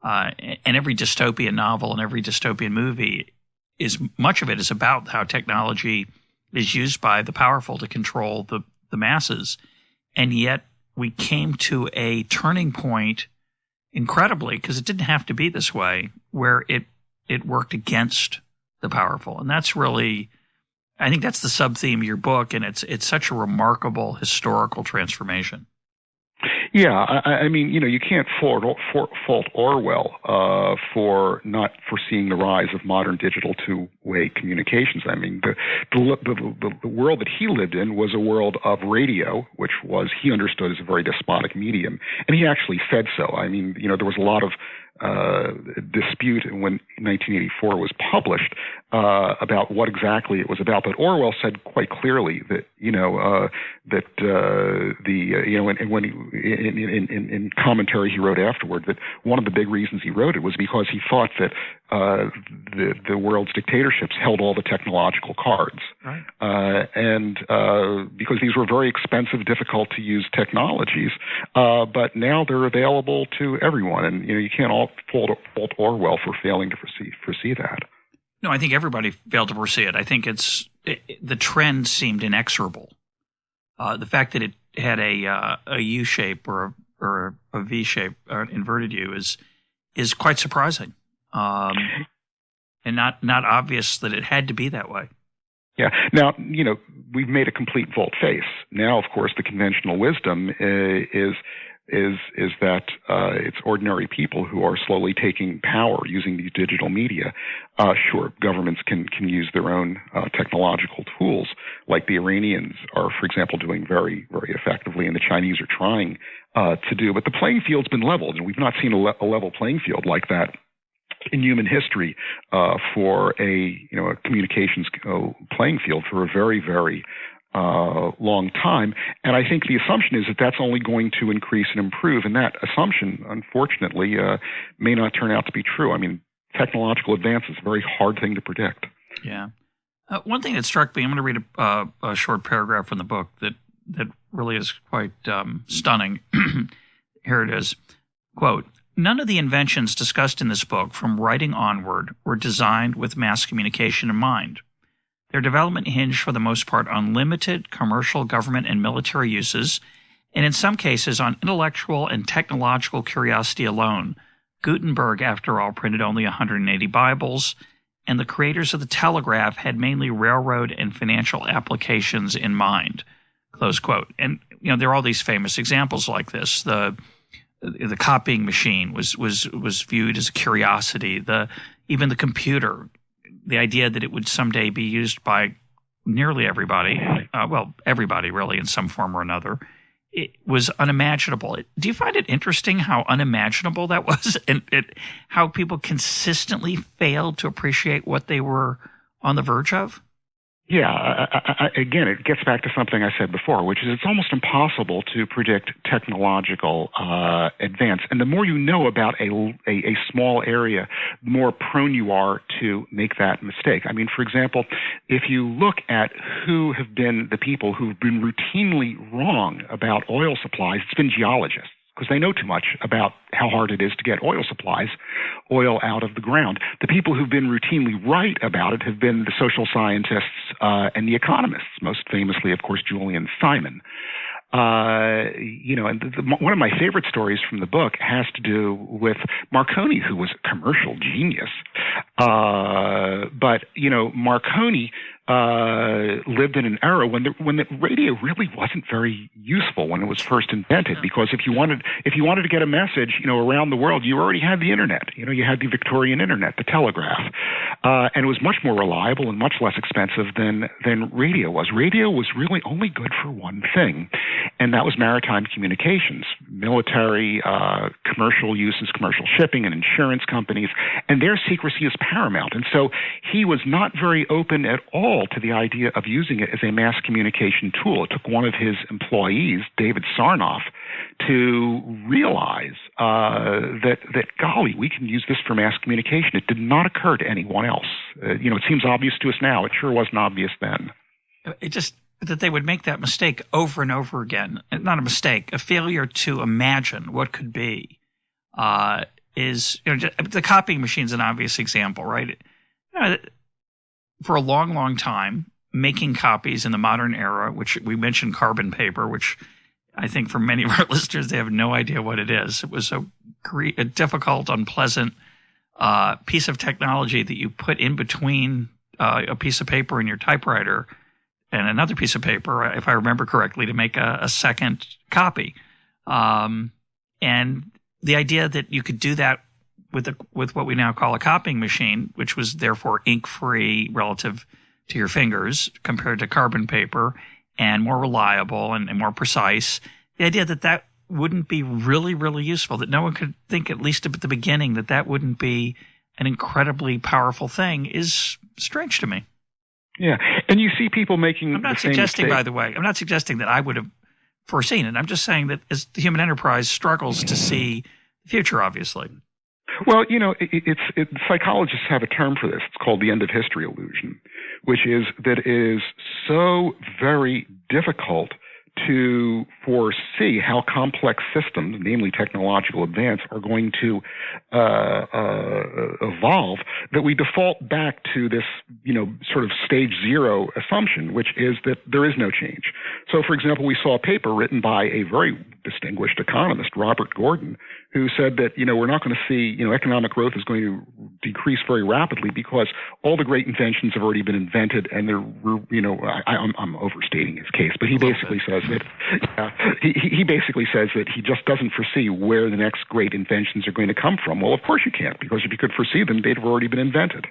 and every dystopian novel and every dystopian movie, much of it is about how technology is used by the powerful to control the masses. And yet we came to a turning point, incredibly, because it didn't have to be this way, where it worked against the powerful. And that's really, I think that's the sub-theme of your book, and it's such a remarkable historical transformation. Yeah, I mean, you can't fault Orwell for not foreseeing the rise of modern digital two-way communications. I mean, the world that he lived in was a world of radio, which he understood as a very despotic medium, and he actually said so. I mean, there was a lot of dispute when 1984 was published about what exactly it was about. But Orwell said quite clearly that when in commentary he wrote afterward, that one of the big reasons he wrote it was because he thought that the world's dictatorships held all the technological cards, right. And because these were very expensive, difficult to use technologies, but now they're available to everyone, and you can't all fault Orwell for failing to foresee that. No, I think everybody failed to foresee it. I think the trend seemed inexorable. The fact that it had a U shape or a V shape, or an inverted U, is quite surprising, and not obvious that it had to be that way. Yeah. Now, we've made a complete volte-face. Now, of course, the conventional wisdom is that it's ordinary people who are slowly taking power using these digital media. Sure, governments can use their own technological tools, like the Iranians are, for example, doing very, very effectively, and the Chinese are trying to do. But the playing field's been leveled, and we've not seen a level playing field like that in human history for a communications playing field for a very, very long time. And I think the assumption is that that's only going to increase and improve. And that assumption, unfortunately, may not turn out to be true. I mean, technological advance is a very hard thing to predict. Yeah. One thing that struck me, I'm going to read a short paragraph from the book that really is quite stunning. Here it is. Quote, "None of the inventions discussed in this book from writing onward were designed with mass communication in mind. Their development hinged for the most part on limited commercial, government, and military uses, and in some cases on intellectual and technological curiosity alone. Gutenberg, after all, printed only 180 Bibles, and the creators of the telegraph had mainly railroad and financial applications in mind." Close quote. And there are all these famous examples like this. The copying machine was viewed as a curiosity. Even the computer, the idea that it would someday be used by nearly everybody, everybody really in some form or another, it was unimaginable. Do you find it interesting how unimaginable that was, and how people consistently failed to appreciate what they were on the verge of? Yeah, again, it gets back to something I said before, which is it's almost impossible to predict technological advance. And the more you know about a small area, the more prone you are to make that mistake. I mean, for example, if you look at who have been the people who've been routinely wrong about oil supplies, it's been geologists, because they know too much about how hard it is to get oil out of the ground. The people who've been routinely right about it have been the social scientists and the economists, most famously, of course, Julian Simon. One of my favorite stories from the book has to do with Marconi, who was a commercial genius. But Marconi lived in an era when the radio really wasn't very useful when it was first invented, because if you wanted to get a message, around the world, you already had the internet. You had the Victorian internet, the telegraph, and it was much more reliable and much less expensive than radio was. Radio was really only good for one thing, and that was maritime communications, military, commercial uses, commercial shipping, and insurance companies, and their secrecy is paramount. And so he was not very open at all to the idea of using it as a mass communication tool. It took one of his employees, David Sarnoff, to realize that golly, we can use this for mass communication. It did not occur to anyone else. It seems obvious to us now. It sure wasn't obvious then. It just that they would make that mistake over and over again. Not a mistake, a failure to imagine what could be. Is the copying machine's an obvious example, right? For a long, long time, making copies in the modern era, which we mentioned carbon paper, which I think for many of our listeners, they have no idea what it is. It was a difficult, unpleasant piece of technology that you put in between a piece of paper in your typewriter and another piece of paper, if I remember correctly, to make a second copy. And the idea that you could do that with what we now call a copying machine, which was therefore ink-free relative to your fingers compared to carbon paper, and more reliable and more precise, the idea that wouldn't be really, really useful, that no one could think, at least at the beginning, that wouldn't be an incredibly powerful thing is strange to me. Yeah, and you see people making I'm not suggesting, by the way, I'm not suggesting that I would have foreseen it. I'm just saying that as the human enterprise struggles to see the future, obviously. Well, psychologists have a term for this. It's called the end of history illusion, which is that it is so very difficult to foresee how complex systems, namely technological advance, are going to evolve, that we default back to this, sort of stage zero assumption, which is that there is no change. So, for example, we saw a paper written by a very distinguished economist, Robert Gordon, who said that, we're not going to see, economic growth is going to increase very rapidly because all the great inventions have already been invented, and I'm overstating his case, but he basically says that he just doesn't foresee where the next great inventions are going to come from. Well, of course you can't, because if you could foresee them, they'd have already been invented.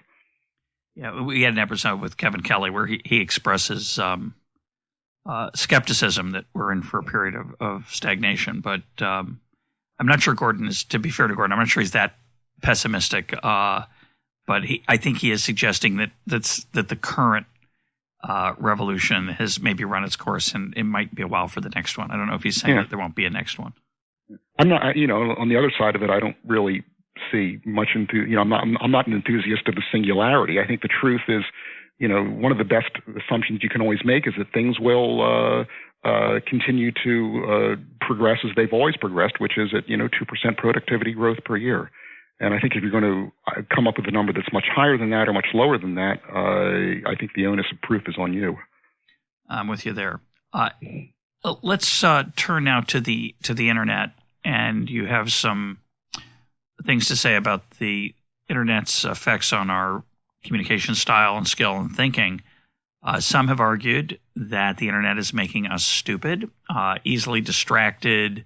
Yeah, we had an episode with Kevin Kelly where he expresses skepticism that we're in for a period of stagnation, but I'm not sure Gordon is, to be fair to Gordon, I'm not sure he's that pessimistic, but I think he is suggesting that the current revolution has maybe run its course, and it might be a while for the next one. I don't know if he's saying that there won't be a next one. I'm not, on the other side of it, I don't really see much into, I'm not an enthusiast of the singularity. I think the truth is, one of the best assumptions you can always make is that things will continue to progress as they've always progressed, which is at 2% productivity growth per year. And I think if you're going to come up with a number that's much higher than that or much lower than that, I think the onus of proof is on you. I'm with you there. Let's turn now to the internet, and you have some things to say about the internet's effects on our communication style and skill and thinking. Some have argued that the internet is making us stupid, easily distracted,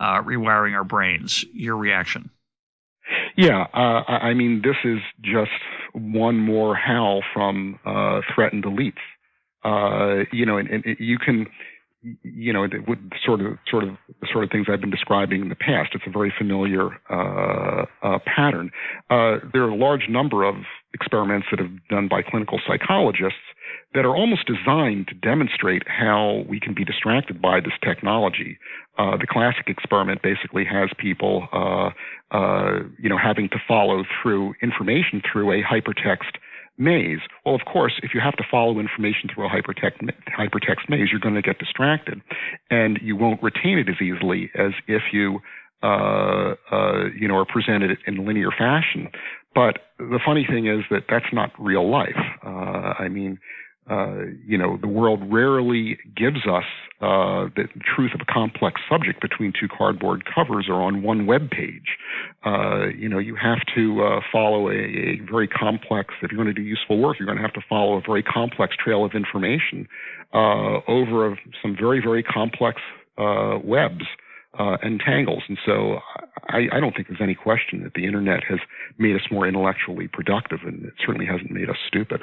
rewiring our brains. Your reaction? Yeah, I mean, this is just one more howl from threatened elites. And you can, with sort of things I've been describing in the past. It's a very familiar pattern. There are a large number of experiments that have been done by clinical psychologists that are almost designed to demonstrate how we can be distracted by this technology. The classic experiment basically has people, having to follow through information through a hypertext maze. Well, of course, if you have to follow information through a hypertext maze, you're going to get distracted, and you won't retain it as easily as if you, are presented it in linear fashion. But the funny thing is that that's not real life. The world rarely gives us the truth of a complex subject between two cardboard covers or on one web page. You have to follow a very complex, if you're going to do useful work, you're going to have to follow a very complex trail of information over some very, very complex webs and tangles. And so I don't think there's any question that the internet has made us more intellectually productive, and it certainly hasn't made us stupid.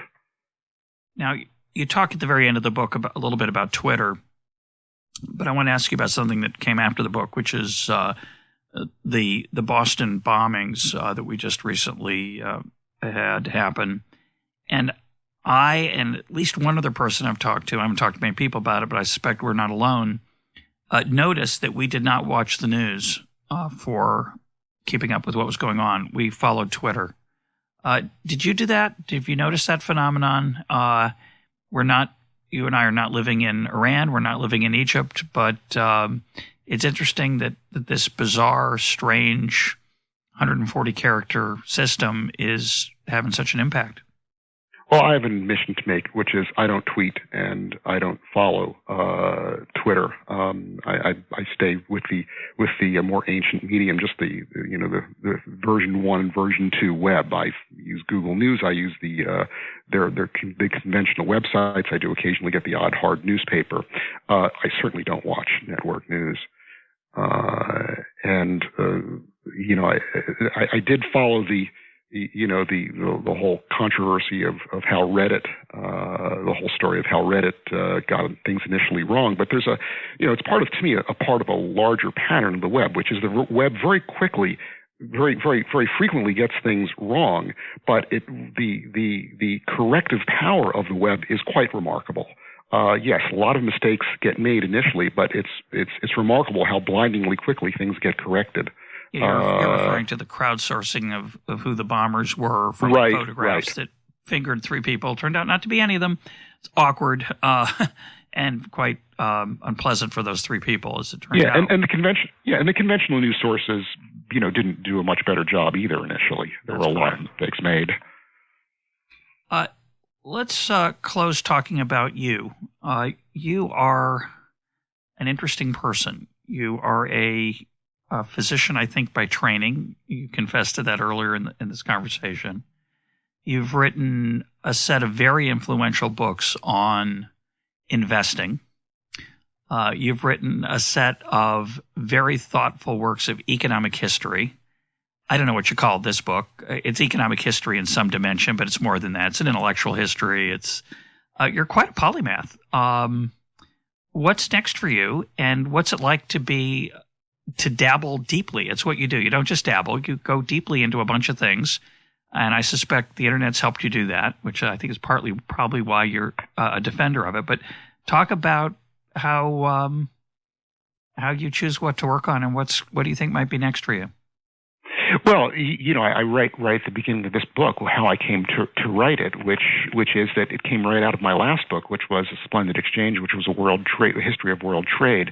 Now, you talk at the very end of the book a little bit about Twitter, but I want to ask you about something that came after the book, which is the Boston bombings that we just recently had happen. And I and at least one other person I've talked to, I haven't talked to many people about it, but I suspect we're not alone, noticed that we did not watch the news for keeping up with what was going on. We followed Twitter. Did you do that? Did you notice that phenomenon? You and I are not living in Iran. We're not living in Egypt, but it's interesting that this bizarre, strange 140-character system is having such an impact. Well, I have an admission to make, which is I don't tweet and I don't follow Twitter. I stay with the more ancient medium, just the version 1 and version 2 web. I use Google News. I use the conventional websites. I do occasionally get the odd hard newspaper. I certainly don't watch network news. I did follow the whole controversy of how Reddit, the whole story of how Reddit got things initially wrong. But there's it's part of a larger pattern of the web, which is the web very quickly, very, very, very frequently gets things wrong. But the corrective power of the web is quite remarkable. Yes, a lot of mistakes get made initially, but it's remarkable how blindingly quickly things get corrected. You're referring to the crowdsourcing of who the bombers were from photographs that fingered 3 people. Turned out not to be any of them. It's awkward and quite unpleasant for those 3 people, as it turned out. And the conventional news sources, didn't do a much better job either initially. There were a lot of mistakes made. Let's close talking about you. You are an interesting person. You are a physician, I think, by training. You confessed to that earlier in this conversation. You've written a set of very influential books on investing. You've written a set of very thoughtful works of economic history. I don't know what you call this book. It's economic history in some dimension, but it's more than that. It's an intellectual history. You're quite a polymath. What's next for you, and what's it like to dabble deeply? It's what you do. You don't just dabble. You go deeply into a bunch of things, and I suspect the Internet's helped you do that, which I think is probably why you're a defender of it. But talk about how you choose what to work on, and what do you think might be next for you? Well, I write right at the beginning of this book how I came to write it, which is that it came right out of my last book, which was A Splendid Exchange, which was a history of world trade,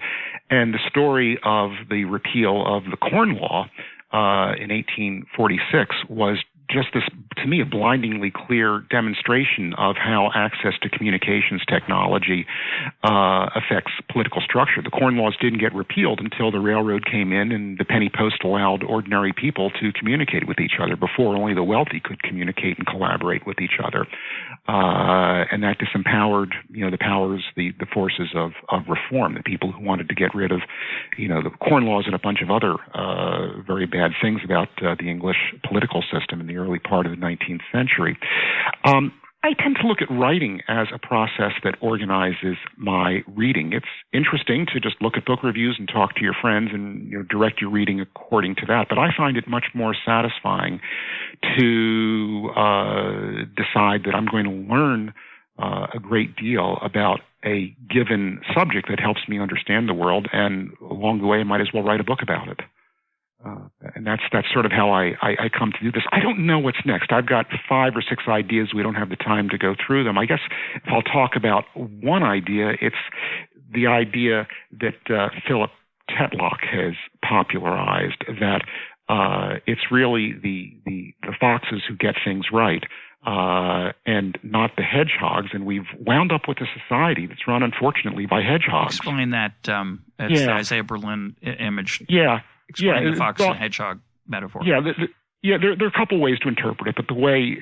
and the story of the repeal of the Corn Law in 1846 was just this, to me, a blindingly clear demonstration of how access to communications technology affects political structure. The Corn Laws didn't get repealed until the railroad came in and the penny post allowed ordinary people to communicate with each other. Before, only the wealthy could communicate and collaborate with each other. And that disempowered, the forces of reform, the people who wanted to get rid of, the Corn Laws and a bunch of other very bad things about the English political system in the early part of the 19th century. I tend to look at writing as a process that organizes my reading. It's interesting to just look at book reviews and talk to your friends and direct your reading according to that. But I find it much more satisfying to decide that I'm going to learn a great deal about a given subject that helps me understand the world, and along the way I might as well write a book about it. And that's sort of how I come to do this. I don't know what's next. I've got 5 or 6 ideas. We don't have the time to go through them. I guess if I'll talk about one idea, it's the idea that Philip Tetlock has popularized, that it's really the foxes who get things right, and not the hedgehogs. And we've wound up with a society that's run, unfortunately, by hedgehogs. Explain that. It's the Isaiah Berlin image. Yeah. Explain the fox and hedgehog metaphor. Yeah, there are a couple ways to interpret it, but the way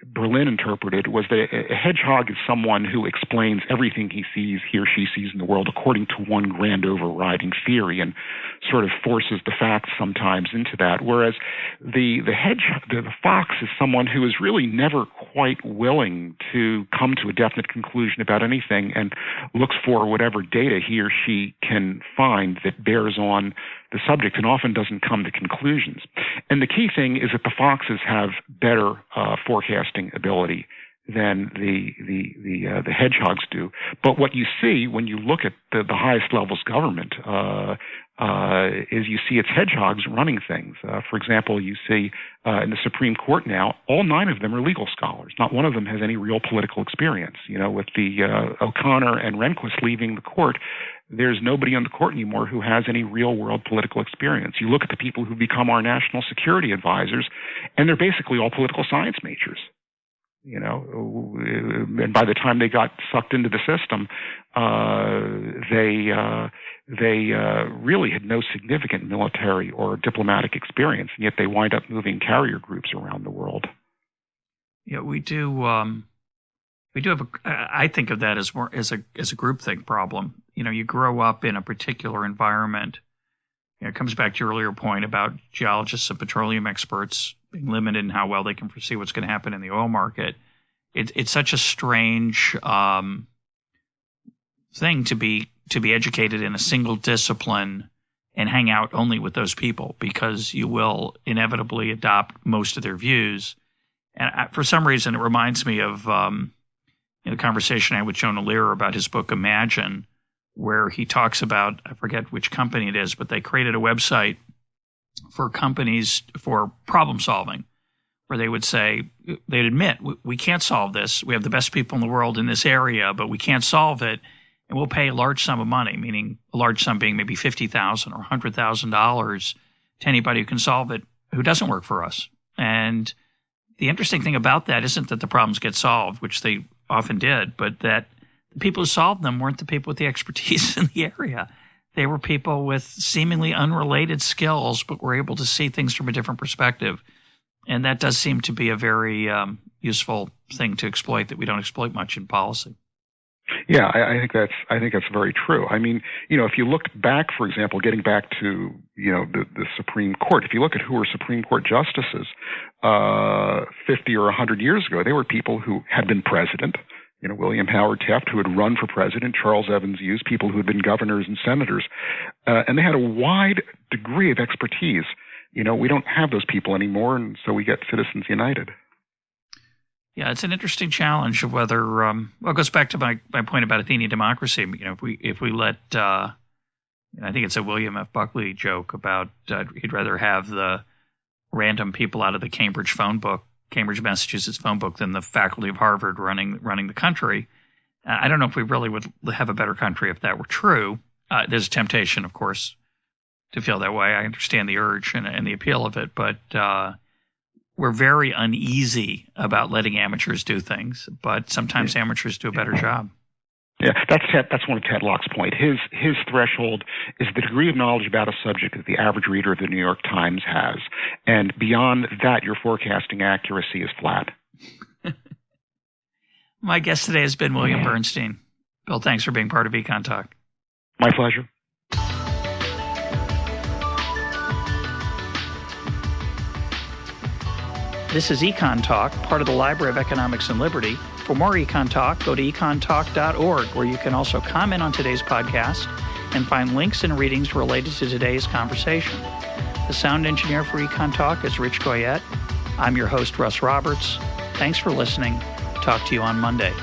Berlin interpreted it was that a hedgehog is someone who explains everything he or she sees in the world according to one grand overriding theory, and sort of forces the facts sometimes into that. Whereas the fox is someone who is really never quite willing to come to a definite conclusion about anything, and looks for whatever data he or she can find that bears on the subject, and often doesn't come to conclusions. And the key thing is that the foxes have better forecasting ability than the hedgehogs do. But what you see when you look at the highest levels of government is you see it's hedgehogs running things. For example, you see in the Supreme Court now, all 9 of them are legal scholars. Not one of them has any real political experience. With the O'Connor and Rehnquist leaving the court, there's nobody on the court anymore who has any real-world political experience. You look at the people who become our national security advisors, and they're basically all political science majors. And by the time they got sucked into the system, they really had no significant military or diplomatic experience, and yet they wind up moving carrier groups around the world. Yeah, we do. We do have I think of that as more as a groupthink problem. You grow up in a particular environment. It comes back to your earlier point about geologists and petroleum experts being limited in how well they can foresee what's going to happen in the oil market. It's such a strange thing to be educated in a single discipline and hang out only with those people, because you will inevitably adopt most of their views. And for some reason, it reminds me of the conversation I had with Jonah Lehrer about his book Imagine, where he talks about, I forget which company it is, but they created a website for companies for problem solving, where they would say, they'd admit, we can't solve this. We have the best people in the world in this area, but we can't solve it. And we'll pay a large sum of money, meaning a large sum being maybe $50,000 or $100,000 to anybody who can solve it, who doesn't work for us. And the interesting thing about that isn't that the problems get solved, which they often did, but that the people who solved them weren't the people with the expertise in the area. They were people with seemingly unrelated skills, but were able to see things from a different perspective. And that does seem to be a very useful thing to exploit that we don't exploit much in policy. Yeah, I think that's very true. I mean, if you look back, for example, getting back to the Supreme Court, if you look at who were Supreme Court justices 50 or 100 years ago, they were people who had been president. William Howard Taft, who had run for president, Charles Evans Hughes, people who had been governors and senators, and they had a wide degree of expertise. We don't have those people anymore, and so we get Citizens United. Yeah, it's an interesting challenge of whether. It goes back to my point about Athenian democracy. If we let, I think it's a William F. Buckley joke about he'd rather have the random people out of the Cambridge, Massachusetts phone book than the faculty of Harvard running the country. I don't know if we really would have a better country if that were true. There's a temptation, of course, to feel that way. I understand the urge and the appeal of it, but we're very uneasy about letting amateurs do things. But sometimes amateurs do a better job. Yeah, that's one of Ted Locke's point. His threshold is the degree of knowledge about a subject that the average reader of the New York Times has, and beyond that, your forecasting accuracy is flat. My guest today has been William Bernstein. Bill, thanks for being part of EconTalk. My pleasure. This is EconTalk, part of the Library of Economics and Liberty. For more EconTalk, go to econtalk.org, where you can also comment on today's podcast and find links and readings related to today's conversation. The sound engineer for EconTalk is Rich Goyette. I'm your host, Russ Roberts. Thanks for listening. Talk to you on Monday.